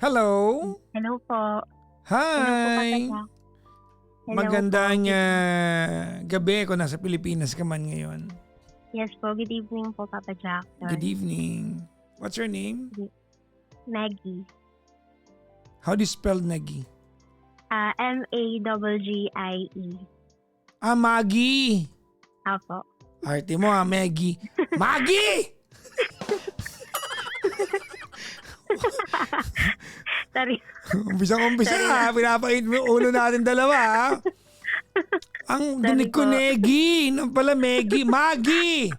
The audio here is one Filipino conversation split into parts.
Hello? Hello po. Hello po, Papa Hi! Jack. Hello po. Magandang gabi kung nasa Pilipinas ka man ngayon. Yes po, good evening po, Papa Good Jackson. evening. What's your name? Maggie. How do you spell Nagi? Maggie. Maggie! Apo. Arte mo Maggie. Maggie! Sorry. Umpisa Sorry ha. Pinapait mo yung ulo natin dalawa ha. Ang Sorry dinig ko po. Negi. Nang pala Maggie. Maggie!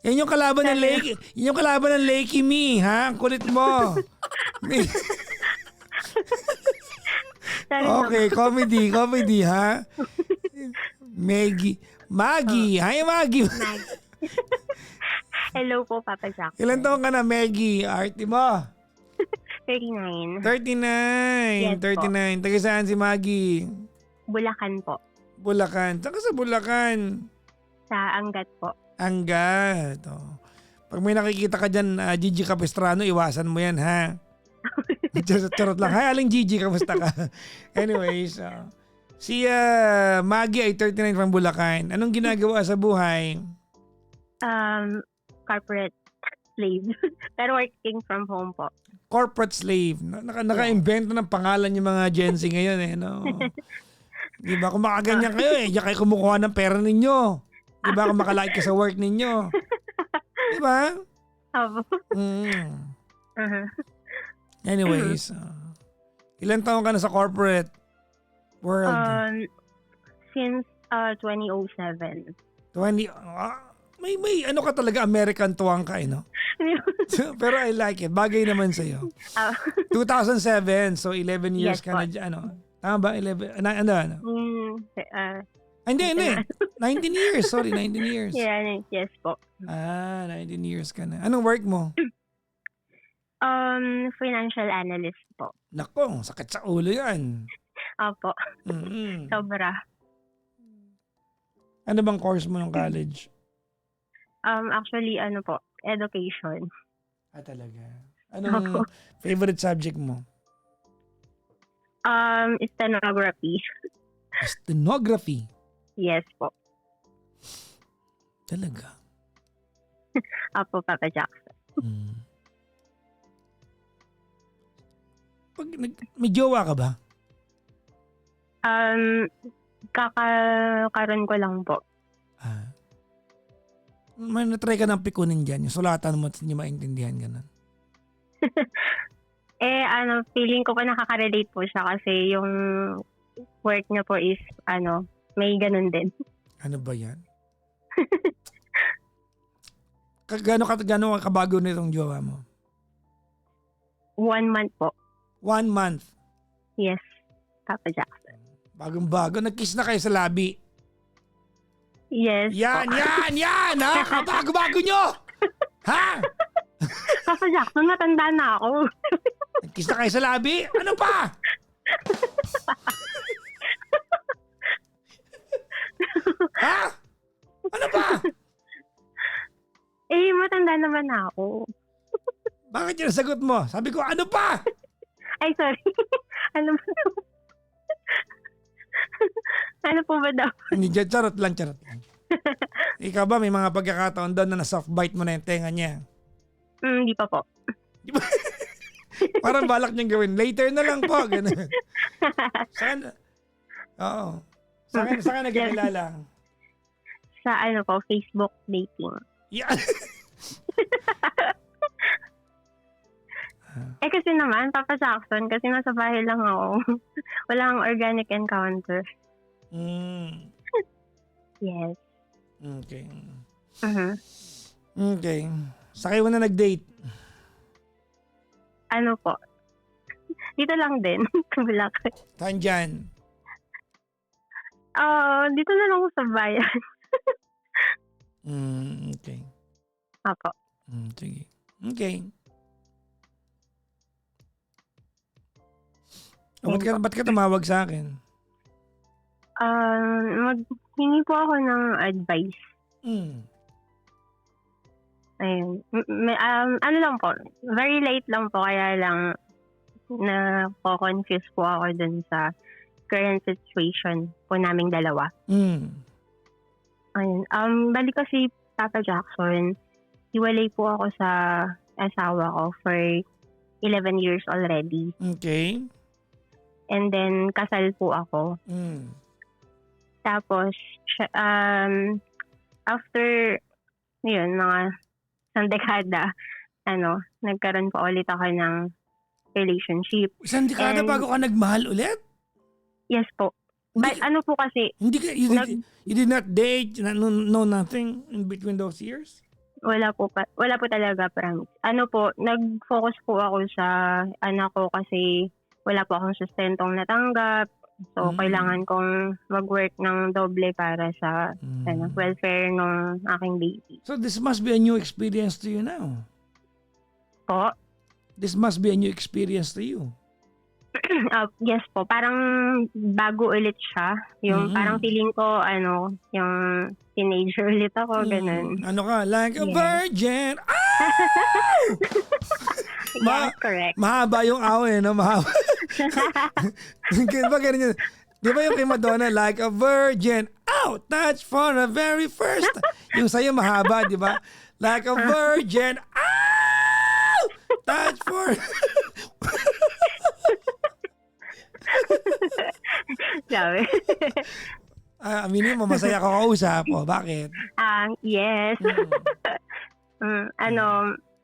Yan yung kalaban ng Sorry. Lake. Yan yung kalaban ng Lakey Me, ha? Ang kulit mo. Sorry na Okay, comedy, ha? Maggie. Hi, Maggie. Maggie. Hello po, Papa Jackson. Ilan taon ka na, Maggie? Arty mo. 39. 39. Yes po. 39. Taga saan si Maggie? Bulacan po. Bulacan. Saan ka sa Bulacan? Sa Angat po. Angat. Oh. Pag may nakikita ka dyan, Gigi Capistrano, iwasan mo yan, ha? Charot lang. Hi, Aling Gigi, kamusta ka? Anyways, si Maggie ay 39 from Bulacan. Anong ginagawa sa buhay? Corporate slave. Pero working from home po. Corporate slave. Naka-invento ng pangalan yung mga Gen Z ngayon, eh. No? Di ba? Kung makaganyan kayo, diyan kayo kumukuha ng pera ninyo. Di ba? Kung makalike ka sa work ninyo. Di ba? Apo. Uh-huh. Anyways, ilan taon ka na sa corporate world? Since 2007. 20, may ano ka talaga, American tuwang ka, no? Pero I like it. Bagay naman sa'yo. 2007, so 11 years Yes, ka na dyan, ano? Tama ba? 11, ano? Hindi. 19 years, sorry, 19 years. Yeah, yes po. 19 years ka na. Anong work mo? Financial analyst po. Nako, sakit sa ulo yan. Opo. Mm-hmm. Sobra. Ano bang course mo ng college? Actually, ano po, education. Talaga. Anong favorite subject mo? Stenography. Stenography? Yes po. Talaga? Opo, Papa Jackson. Pag may jowa ka ba? Kakakaroon ko lang po. May natry ka ng pikunin dyan. Yung sulatan mo at hindi maintindihan gano'n. Feeling ko po nakaka-relate po siya kasi yung work niya po is, may ganun din. Ano ba yan? Gano'n kabago nitong jowa mo? 1 month po. 1 month? Yes, Papa Jackson. Bagong-bago. Nag-kiss na kayo sa labi? Yes Yan! po. Ha? Kabago-bago nyo! Ha? Papa Jackson, matanda na ako. Nag-kiss na kayo sa labi? Ano pa? Ha? Ano pa? Matanda naman na ako. Bakit yung sagot mo? Sabi ko, ano pa? Ay, sorry. Ano ba daw? Ano po ba daw? Hindi, charot lang. Ikaw ba, may mga pagkakataon doon na soft bite mo na yung tenga niya? Hindi pa po. Di ba? Parang balak niyang gawin. Later na lang po. Ganun. Saan? Oo. Saan ka nagkakilala? Sa Facebook dating. Yeah. Kasi naman, Papa Jackson, kasi nasa bahay lang ako. Walang organic encounter. Yes. Okay. Uh-huh. Okay. Sa kayo na nag-date? Ano po? Dito lang din. Bulacan. Saan dyan? Dito na lang ako sa bayan. Okay. Apo. Sige. Okay. Ba't ka tumawag sa akin? Maghingi po ako ng advice. Ayun. Ano lang po, very late lang po, kaya lang na confuse po ako dun sa current situation po naming dalawa. Ayun. Bali kasi Papa Jackson, hiwalay po ako sa asawa ko for 11 years already. Okay. And then, kasal po ako. Tapos, after, yun, mga isang dekada, nagkaroon pa ulit ako ng relationship. Isang dekada bago ka nagmahal ulit? Yes po. But ano po kasi, Hindi ka, you did not date, no nothing in between those years? wala po talaga, promise. Nag-focus po ako sa anak ko kasi wala po akong sustentong natanggap. So, kailangan kong mag-work ng doble para sa welfare ng aking baby. So, this must be a new experience to you now. Po? This must be a new experience to you. Yes po. Parang bago ulit siya. Yung parang feeling ko, yung teenager ulit ako, ganun. Ano ka? Like a virgin! Yes, correct. Mahaba yung away, no? Mahaba. Ba ganun yun? Di ba yung kay Madonna, like a virgin, out, touch for the very first. Yung sa'yo mahaba, di ba? Like a virgin, out, touch for... Sabi. Aminin mo, masaya ka kausap. O, bakit? Yes.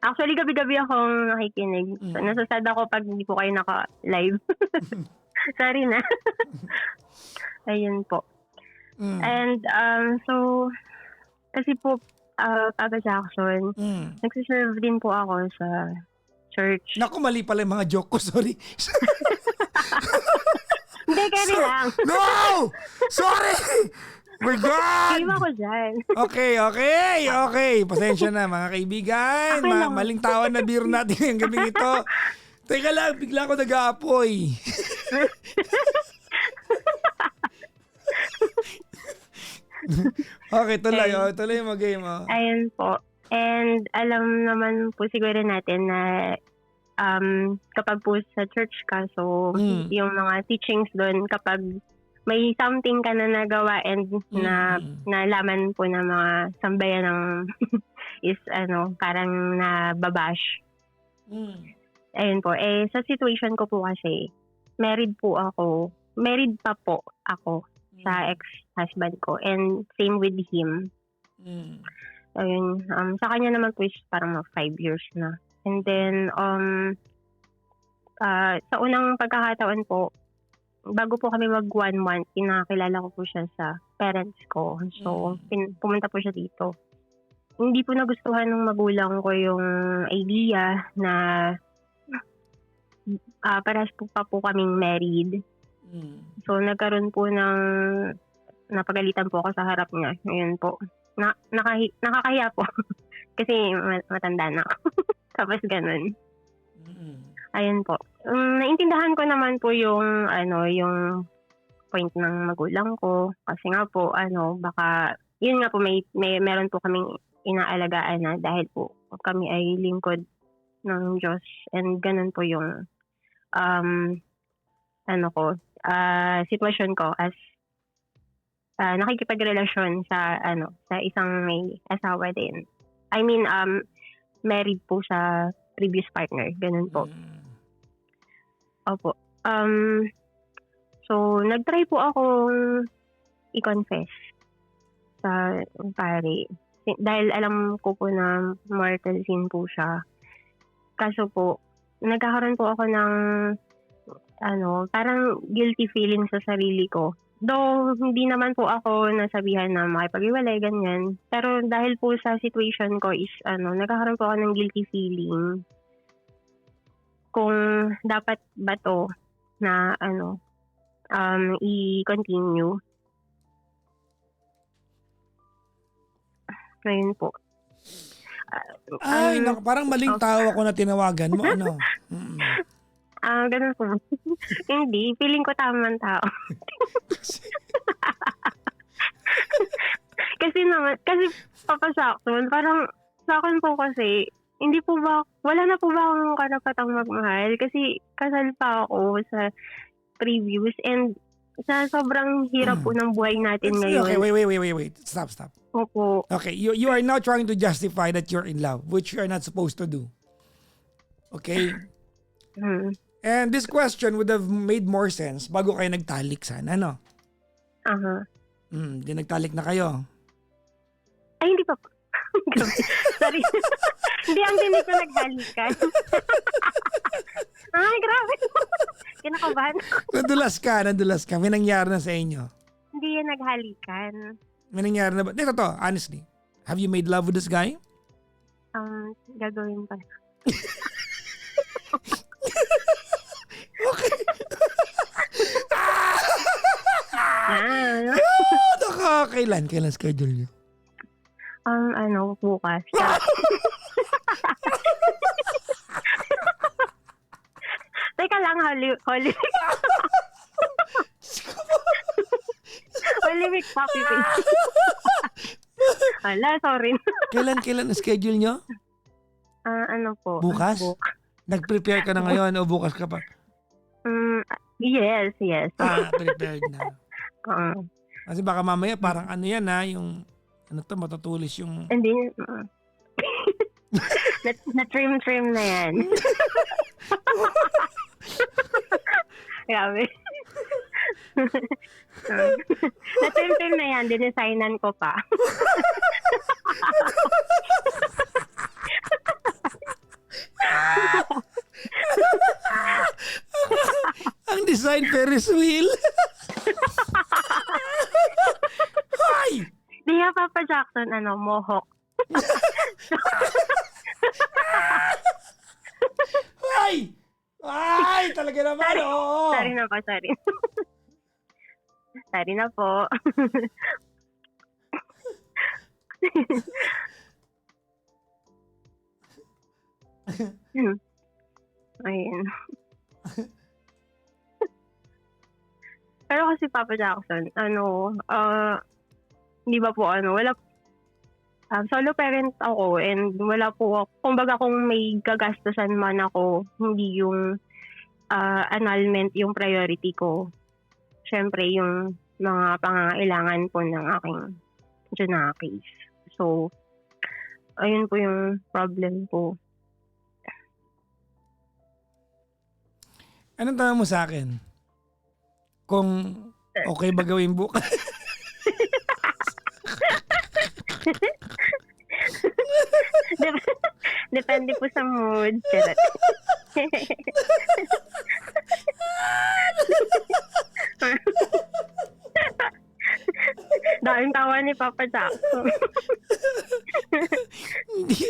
Actually, gabi-gabi akong nakikinig. So, nasasad ako pag hindi po kayo naka-live. Sorry na. Ayun po. And, so, kasi po, Papa Jackson, nagsiserve din po ako sa church. Naku, mali pala yung mga joke ko. Sorry. Hindi, kaya lang. No! Sorry! My God! Game ako dyan. Okay. Pasensya na mga kaibigan. Maling tawan na biro natin ngayong gabi ito. Teka lang, bigla ako nag-aapoy. Okay, tuloy mo game. Ayun po. And alam naman po siguro natin na kapag po sa church ka, so yung mga teachings doon, kapag may something ka na nagawa and na nalaman po ng mga sambayan ng is parang nababash. Ayun po. Sa situation ko po kasi, married pa po ako sa ex-husband ko, and same with him. Ayun, sa kanya naman po is parang 5 years na. And then, sa unang pagkakataon po, bago po kami mag 1 month, pinakilala ko po siya sa parents ko. So, pumunta po siya dito. Hindi po nagustuhan ng magulang ko yung idea na parehas po pa po kaming married. So, nagkaroon po ng napagalitan po ako sa harap niya. Ayun po. Nakakahiya po. Kasi matanda na ako. Tapos ganun. Ayun po. Naintindihan ko naman po yung yung point ng magulang ko. Kasi nga po, baka, yun nga po, meron po kaming inaalagaan na dahil po kami ay lingkod ng Diyos. And ganun po yung sitwasyon ko as nakikipagrelasyon sa isang may asawa din. I mean, married po sa previous partner. Ganun po. Opo. So, nag-try po akong i-confess sa pare. Dahil alam ko po na mortal sin po siya. Kaso po, nagkakaroon po ako ng parang guilty feeling sa sarili ko. Though, hindi naman po ako nasabihan na makipag-iwalay, ganyan. Pero dahil po sa situation ko is, nagkakaroon po ako ng guilty feeling kung dapat ba to na, i-continue. Ngayon po. Parang maling tao ako na tinawagan mo, Ganun po. Hindi. Feeling ko tamang tao. kasi Papa Jackson, parang sa akin po kasi, hindi po ba, wala na po ba akong karapatang magmahal? Kasi kasal pa ako sa previous and sa sobrang hirap po ng buhay natin Okay, ngayon. wait. Stop. Opo. Okay, you are now trying to justify that you're in love, which you are not supposed to do. Okay? Hmm. And this question would have made more sense bago kayo nagtalik sana, no? Aha. Di nagtalik na kayo. Ay, hindi pa po. Grabe. Sorry. Hindi, ang dinig ko naghalikan. Ay, grabe. Kinakabahan ako. Nadulas ka. May nangyari na sa inyo. Hindi yan naghalikan. May nangyari na ba? Ito to, honestly. Have you made love with this guy? Gagawin pa. Okay. Kailan schedule niyo? Bukas. Teka lang, Holy Week. Holy Week, Papi Face. Wala, sorry. Kailan schedule niyo? Po? Bukas? Nag-prepare ka na ngayon o bukas ka pa? Yes. Prepared na. Kasi baka mamaya parang ano yan yung matutulis yung... Hindi. Na-trim na yan. Grabe. Na-trim na yan. Dinesignan ko pa. Ang design Ferris wheel. Hoy! Di nga Papa Jackson, mohawk. Ay, talaga naman, oo. Sorry na po. Sorry na po. Ayun. Pero kasi Papa Jackson, hindi ba po wala, solo parent ako and wala po, kumbaga kung may gagastusan man ako, hindi yung annulment yung priority ko. Siyempre yung mga pangangailangan po ng aking Junakis. So, ayun po yung problem po. Anong tanong mo sa akin? Kung okay ba gawin bukas? Depende po sa mood. Daming tawa ni Papa Jackson. Hindi.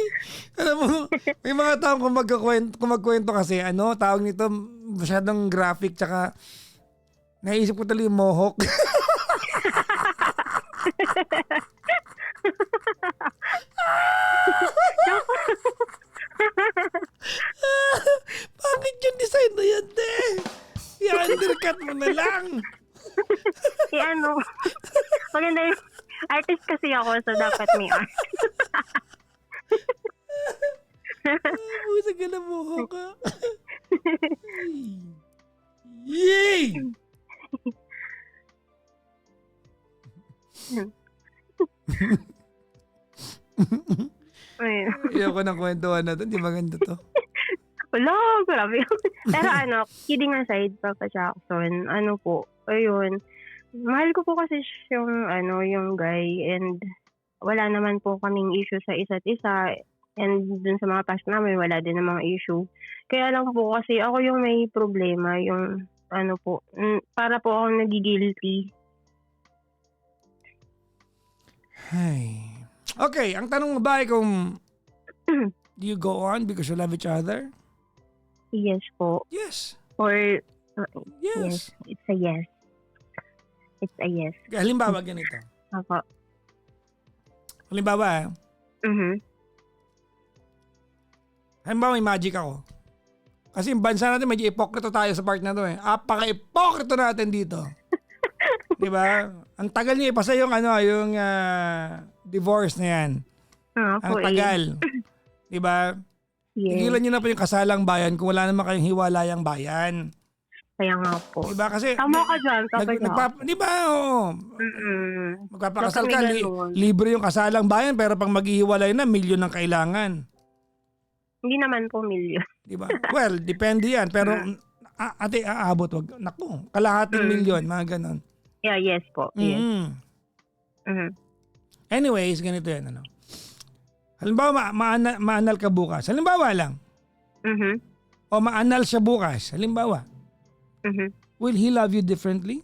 Alam mo, may mga taong kung magkwento kasi, tawag nito, masyadong graphic, tsaka naisip ko tuloy yung mohawk. Bakit yung design na yan, te? I-undercut mo na lang. Maganda yung artist kasi ako, so dapat may art. Usag ka na mohawk ka. Yay! Ayoko ng kwentuhan na to. Hindi maganda to. Wala, grabe. Pero kidding aside, Papa Jackson, ayun. Mahal ko po kasi yung guy and wala naman po kaming issue sa isa't isa and dun sa mga past namin, wala din namang issue. Kaya lang po kasi ako yung may problema, yung para po ako nagigilty. Ay. Okay, ang tanong mo ba ay kung do you go on because you love each other? Yes po. Yes. Or Yes. It's a yes. It's a yes. Halimbawa ganito. Ako. Halimbawa, halimbawa may magic ako. Kasi yung bansa natin medyo ipokrito tayo sa part na to eh. Apaka-ipokrito natin dito. Diba? Ang tagal niya ipasa yung yung divorce na yan. Ang tagal. Diba? Tigilan nyo na po yung kasalang bayan kung wala naman kayong hiwalayang bayan. Kaya nga po. Diba? Kasi, Tama ka dyan, di ba? Oo. Magpapakasal ka, libre yung kasalang bayan, pero pag maghihiwalay na, milyon ang kailangan. Hindi naman po milyon. Diba? Well, depende yan. Pero, ate, aabot, wag. Naku, kalahating milyon, mga ganon. Yeah, yes po. Yes. Anyways, ganito yan. Ano? Halimbawa, maanal ka bukas. Halimbawa lang. O maanal siya bukas. Halimbawa. Will he love you differently?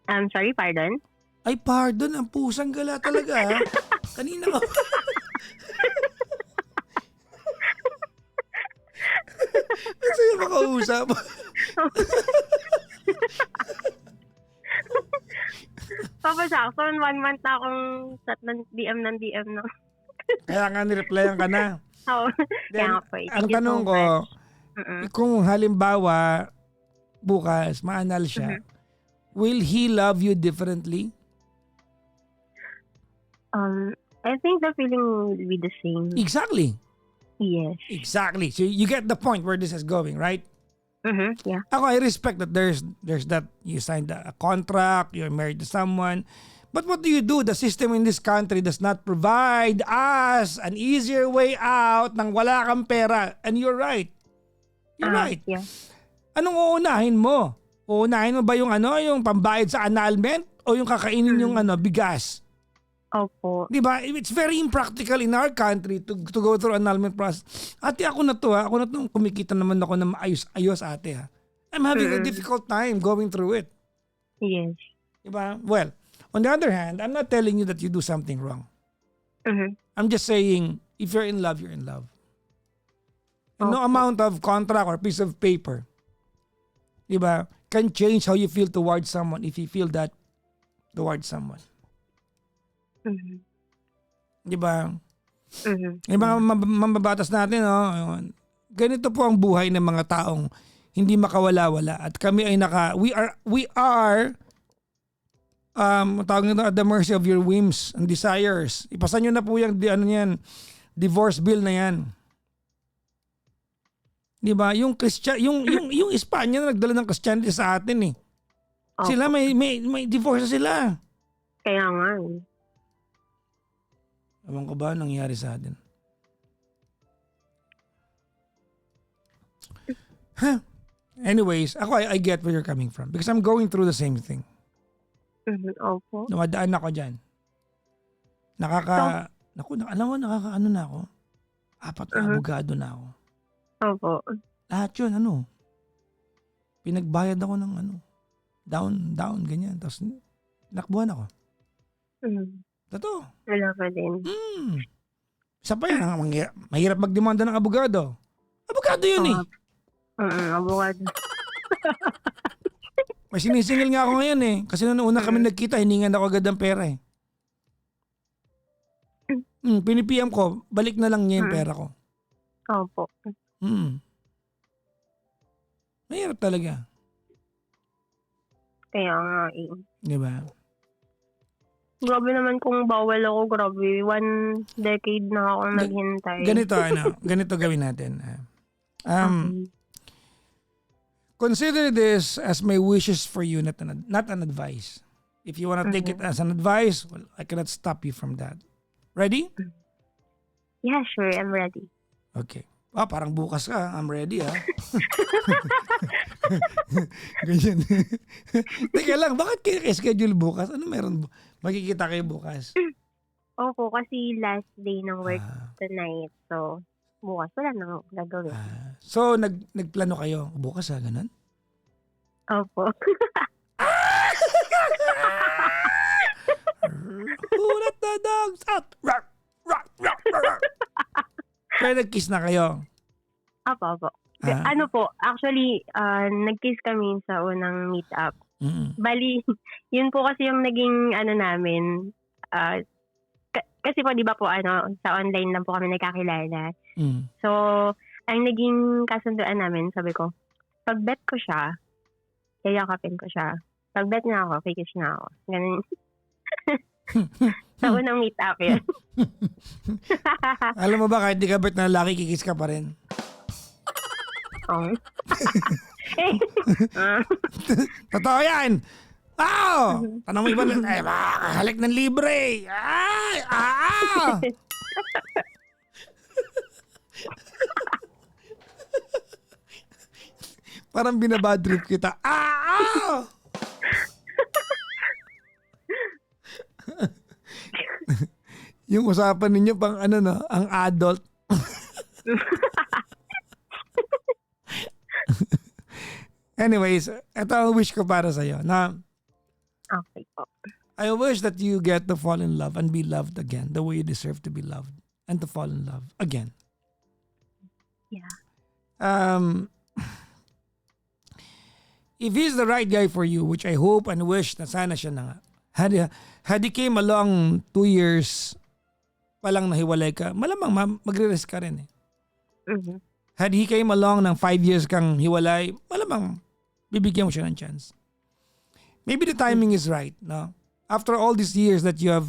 I'm sorry, pardon? Ay, pardon. Ang pusang gala talaga. Ha? Kanina ko. Ang sa'yo makausap. Papa Jackson, 1 month na akong chat ng DM. No? Kaya nga nireplyan ka na. Oo. Kaya nga po. Ang tanong ko, kung halimbawa bukas maanal siya, will he love you differently? I think the feeling will be the same. Exactly. Yes. Exactly. So you get the point where this is going, right? Yeah. Ako, I respect that there's that you signed a contract, you're married to someone. But what do you do? The system in this country does not provide us an easier way out nang wala kang pera. And you're right. You're right. Yeah. Anong uunahin mo? Uunahin mo ba yung yung pambayad sa annulment o yung kakainin yung bigas? Opo. Diba? It's very impractical in our country to go through annulment process. Ate, ako na to kumikita naman ako na maayos-ayos, ate ha. I'm having a difficult time going through it. Yes. Diba? Well, on the other hand, I'm not telling you that you do something wrong. I'm just saying, if you're in love, you're in love. And no amount of contract or piece of paper, diba, can change how you feel towards someone if you feel that towards someone. Diba? Yung mga mambabatas natin, ganito po ang buhay ng mga taong hindi makawala-wala. At kami ay we are tawag nito, at the mercy of your whims and desires. Ipasan nyo na po yung divorce bill na yan. Diba? Yung yung Espanya na nagdala ng Christianity sa atin eh. Sila may divorce na sila. Kaya nga. Ewan ko ba nangyari sa atin? Anyways, ako I get where you're coming from because I'm going through the same thing. Opo. Dumadaan ako dyan. Alam mo, nakakaano na ako. 4 na abogado na ako. Opo. Lahat yun, pinagbayad ako ng down, ganyan. Tapos, nakbuhan ako. Totoo. Wala pa din. Isa pa yan, mahirap magdemanda ng abogado. Abogado yun Abogado. May sinisingil nga ako ngayon kasi noong una kami nagkita, hiningan ako agad ng pera Pinipiyam ko, balik na lang niya yung pera ko. Opo. Mahirap talaga. Kaya nga Diba? Grabe naman kung bawal ako, grabe. 1 decade na ako naghintay. Ganito gawin natin. Consider this as my wishes for you, not an advice. If you want to take it as an advice, well, I cannot stop you from that. Ready? Yeah, sure. I'm ready. Okay. Parang bukas ka. I'm ready, ha? Ganyan. Teka lang, bakit kayo schedule bukas? Ano meron? Magkikita kayo bukas? Opo, kasi last day ng work tonight. So, bukas wala nang gagawin. So, nagplano kayo bukas, ganun? Opo. Who let the dogs out? Rock, rock, rock, rock. Kaya nag-kiss na kayo? Opo. Ano po, actually, nag-kiss kami sa unang meet-up. Bali, yun po kasi yung naging namin. Kasi po, di ba po, sa online lang po kami nagkakilala. So, ang naging kasunduan namin, sabi ko, pag-bet ko siya, yayakapin ko siya. Pag-bet niya ako, kikiss na ako. Ganun. Sa unang meet up yun. Alam mo ba, kahit di ka bet na lalaki, kikis ka pa rin. Oh. Ah. Totoo yan. Tanong mo iba, ay, makakahalik ng libre. Ay, Parang binabadrip kita. Yung usapan ninyo pang ano no, ang adult. Anyways, ito ang wish ko para sa'yo na Okay po. I wish that you get to fall in love and be loved again the way you deserve to be loved and to fall in love again. Yeah. If he's the right guy for you, which I hope and wish na sana siya na nga, had he came along 2 years palang nahiwalay ka, malamang magre-risk ka rin eh. Mm-hmm. Had he came along ng 5 years kang hiwalay, malamang bibigyan mo siya ng chance. Maybe the timing is right, no? After all these years that you have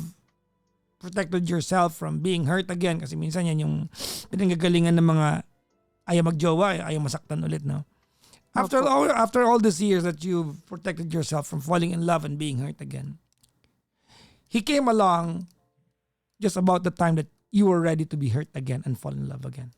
protected yourself from being hurt again, kasi minsan yan yung pinanggagalingan ng mga ayaw magjowa, ayaw masaktan ulit, no? After all these years that you've protected yourself from falling in love and being hurt again, he came along just about the time that you were ready to be hurt again and fall in love again.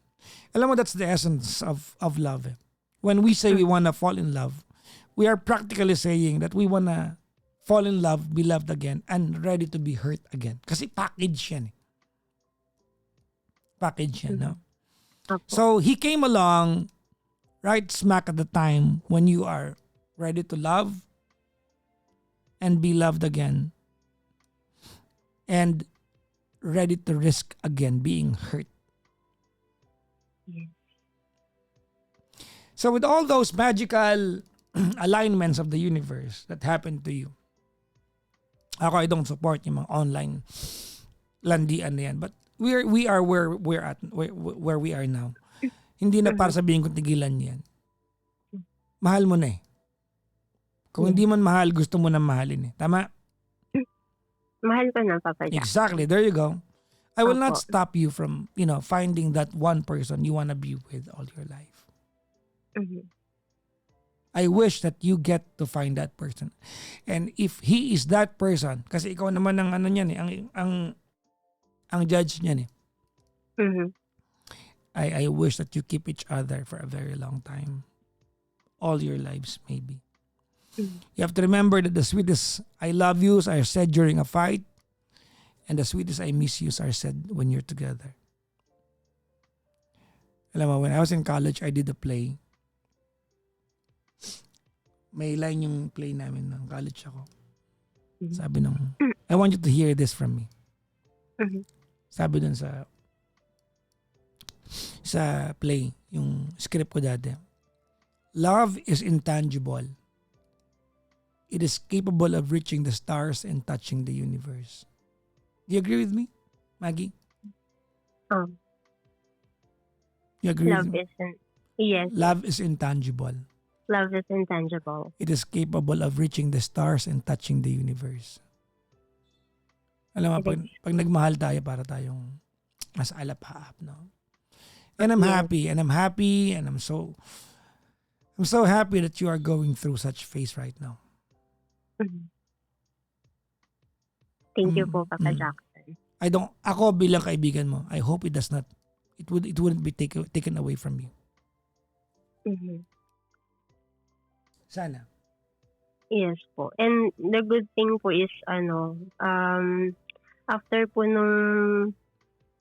Alam mo, that's the essence of love. Eh. When we say we wanna fall in love, we are practically saying that we wanna fall in love, be loved again, and ready to be hurt again. Kasi package yan. Eh. Package yan, no? So, he came along right smack at the time when you are ready to love and be loved again and ready to risk again being hurt. Yes. So with all those magical alignments of the universe that happened to you, ako, I don't support yung mga online landian na yan, but we are where we're at, where we are now. Hindi na para sabihin kong tigilan yan. Mahal mo na eh. Kung hindi man mahal, gusto mo na mahalin eh. Tama? Mahal ko na, Papa Jack. Exactly. There you go. I will not stop you from, finding that one person you wanna be with all your life. Mm-hmm. I wish that you get to find that person. And if he is that person, kasi ikaw naman ang ano niyan eh, ang judge niyan eh. Mm-hmm. I wish that you keep each other for a very long time. All your lives, maybe. Mm-hmm. You have to remember that the sweetest I love yous are said during a fight, and the sweetest I miss yous are said when you're together. Alam mo, when I was in college, I did a play. May line yung play namin nung college ako. Sabi nung, I want you to hear this from me. Mm-hmm. Sabi dun sa play, yung script ko dati. Love is intangible. It is capable of reaching the stars and touching the universe. Do you agree with me, Maggie? You agree with me? Yes. Love is intangible. Love is intangible. It is capable of reaching the stars and touching the universe. Alam mo, pag nagmahal tayo, para tayong mas alap-haap, no? And I'm happy, and I'm so happy that you are going through such phase right now. Mm-hmm. Thank you po, Papa Jackson. Ako bilang kaibigan mo, I hope it wouldn't be taken away from you. Mm-hmm. Sana. Yes po. And the good thing po is, after po nung,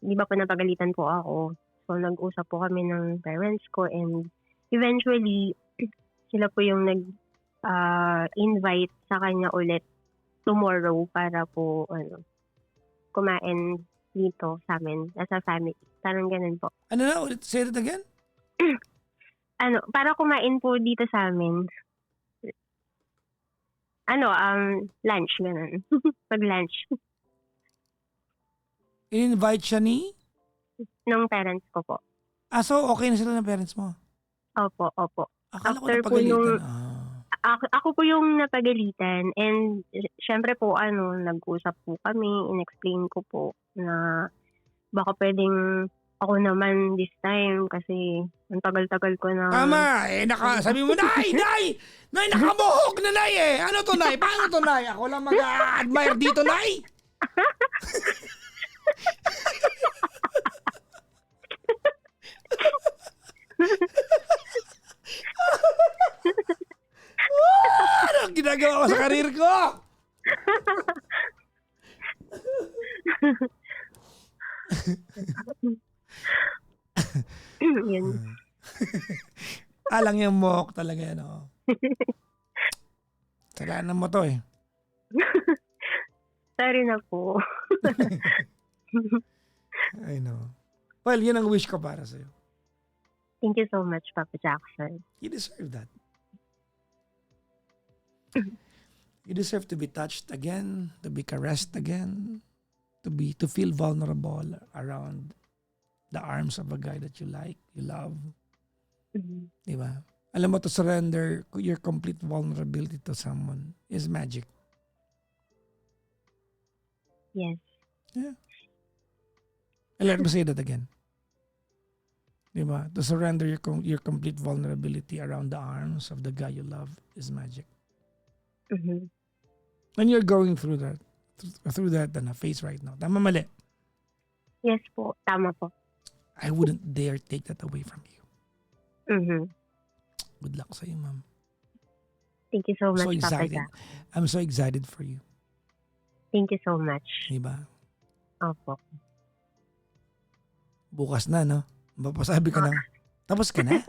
di ba po napagalitan po ako, so nag-usap po kami ng parents ko, and eventually, sila po yung invite sa kanya ulit tomorrow para po kumain dito sa amin as a family. Parang ganun po. Ano na? Say it again? Para kumain po dito sa amin. Lunch, ganun. Pag-lunch. In-invite siya ni? Ng parents ko po. So okay na sila ng parents mo? Opo. Akala ko After po napagalitan. ako po yung napagalitan and syempre po nag-usap po kami, in-explain ko po na baka puwedeng ako naman this time kasi ang tagal-tagal ko ng Tama, sabi mo, Nay! Nay! Nay, nakabuhok na, Nay eh! Ano to, Nay? Paano to, Nay? Ako lang mag-admire dito, Nay! Ano ang ginagawa ko sa karir ko? Yun. Alang yung mohawk talaga yan, oh. Kasalanan mo to eh. Sorry na po. I know. Well, yun ang wish ko para sa'yo. Thank you so much, Papa Jackson. You deserve that. You deserve to be touched again, to be caressed again, to feel vulnerable around the arms of a guy that you like, you love. Mhm. Di ba? Alam mo, to surrender your complete vulnerability to someone is magic. Yes. And let me say that again. Di ba? To surrender your complete vulnerability around the arms of the guy you love is magic. Mhm. And you're going through that phase right now. Tama, mali? Yes po, tama po. I wouldn't dare take that away from you. Mhm. Good luck sa'yo, ma'am. Thank you so I'm much, so Papa excited. Jack. I'm so excited for you. Thank you so much. Di ba? Opo. Bukas na, no? Mapasabi ka na. Tapos ka na?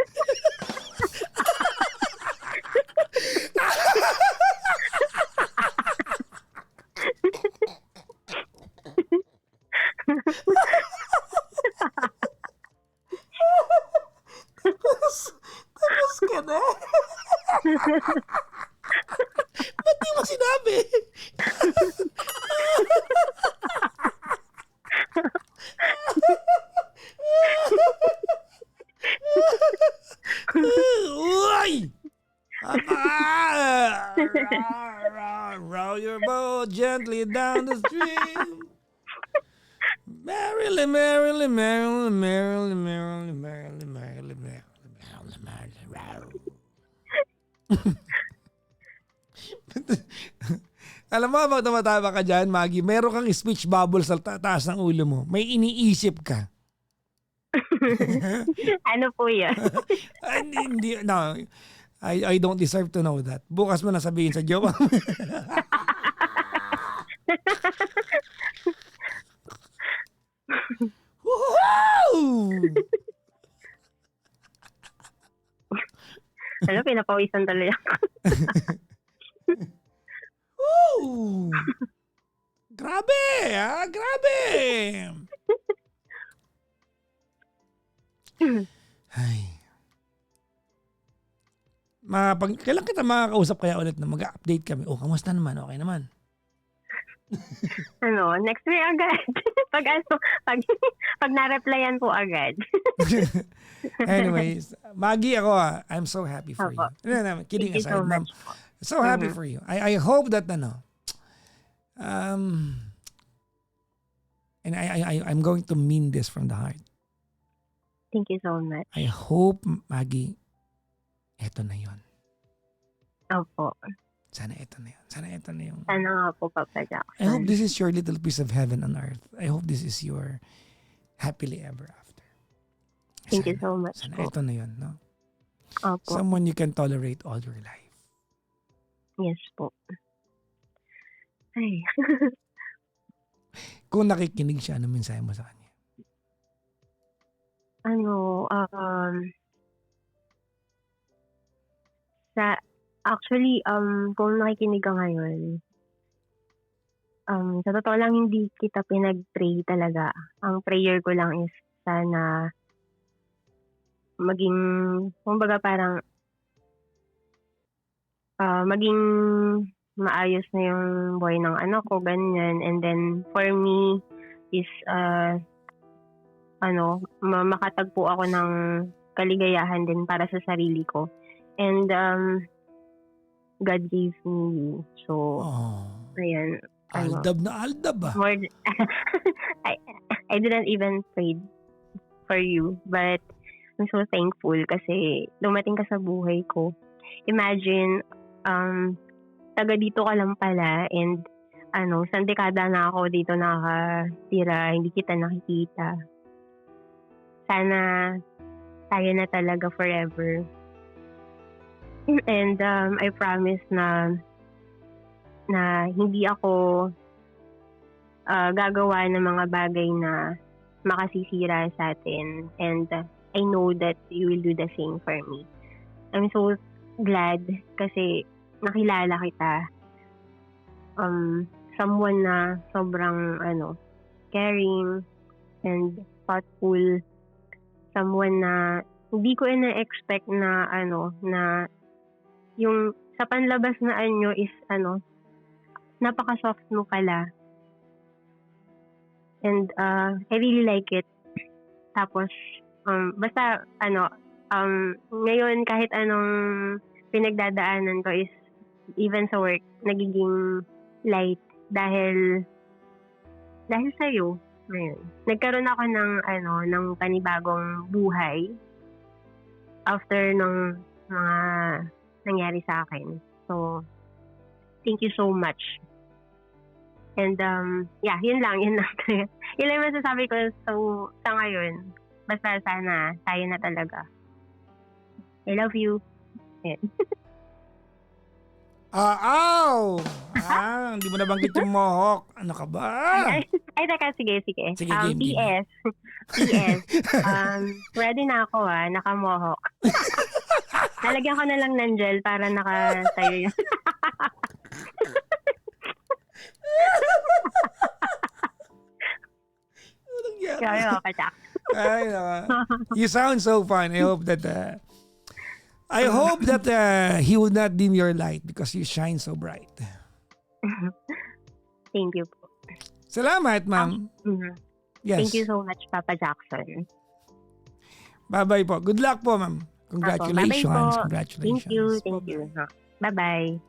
Tapos ka na? Ba't di mo sinabi? Uy! Row your boat gently down the stream. Merrily, merrily, merrily, merrily, merrily, merrily, merrily, merrily, merrily, merrily, row. Alam mo, pag tumatama ka dyan, Maggie, meron kang speech bubble sa taas ng ulo mo. May iniisip ka. Ano po yun? Hindi, no. I don't deserve to know that. Bukas mo na sabihin sa jowa. Woohoo! Ano, pinapawisan talaga ako. Woo! Grabe! Grabe! Ay. Kailan kita makakausap kaya ulit na mag-update kami? Oh, kamusta naman? Okay naman. Next week agad. pag na-replyan po agad. Anyways, Maggie, I'm so happy for you. No, kidding Thank you aside, so ma'am. much po. So happy for you. I hope that and I'm going to mean this from the heart. Thank you so much. I hope, Maggie, eto na yon. Opo. Sana eto na yun. Sana eto na yung... Sana nga po, Papa Jackson. I hope this is your little piece of heaven on earth. I hope this is your happily ever after. Thank you so much Sana po. eto na yun, no? Opo. Someone you can tolerate all your life. Yes po. Ay. Kung nakikinig siya, ano mensahe mo sa kanya? Kung nakikinig ka ngayon, sa totoo lang hindi kita pinag-pray talaga. Ang prayer ko lang is sana maging, kumbaga parang, maging maayos na yung buhay ng anak ko, ganyan. And then, for me, is, makatagpo ako ng kaligayahan din para sa sarili ko. And, God gave me you. So, Oh, ayan. aldab na aldab ah. More, I, I didn't even pray for you, but I'm so thankful kasi dumating ka sa buhay ko. Imagine, taga dito ka lang pala and isang dekada na ako dito nakatira, hindi kita nakikita. Sana tayo na talaga forever. And I promise na hindi ako gagawa ng mga bagay na makasisira sa atin. And I know that you will do the same for me. I'm so glad kasi nakilala kita. Someone na sobrang caring and thoughtful. Someone na hindi ko ina-expect na na yung sa panlabas na anyo is napaka-soft mo pala. And I really like it. Tapos basta ngayon kahit anong pinagdadaanan ko is even sa work nagiging light dahil sa'yo. Ngayon, nagkaroon ako ng panibagong buhay after ng mga nangyari sa akin. So, thank you so much. And yeah, yun lang. Yun lang masasabi ko sa ngayon. Basta sana tayo na talaga. I love you. Yeah. Hindi mo nabanggit yung mohawk. Ano ka ba? Ay, teka, sige. Sige, game. PS. Ready na ako naka-mohawk. Nalagyan ko na lang ng gel para naka-tayo yun. Sorry, Jack. You sound so fun. I hope that he will not dim your light because you shine so bright. Thank you po. Salamat, ma'am. Yes. Thank you so much, Papa Jackson. Bye-bye po. Good luck po, ma'am. Congratulations. Bye-bye po. Congratulations. Thank you. Bye-bye.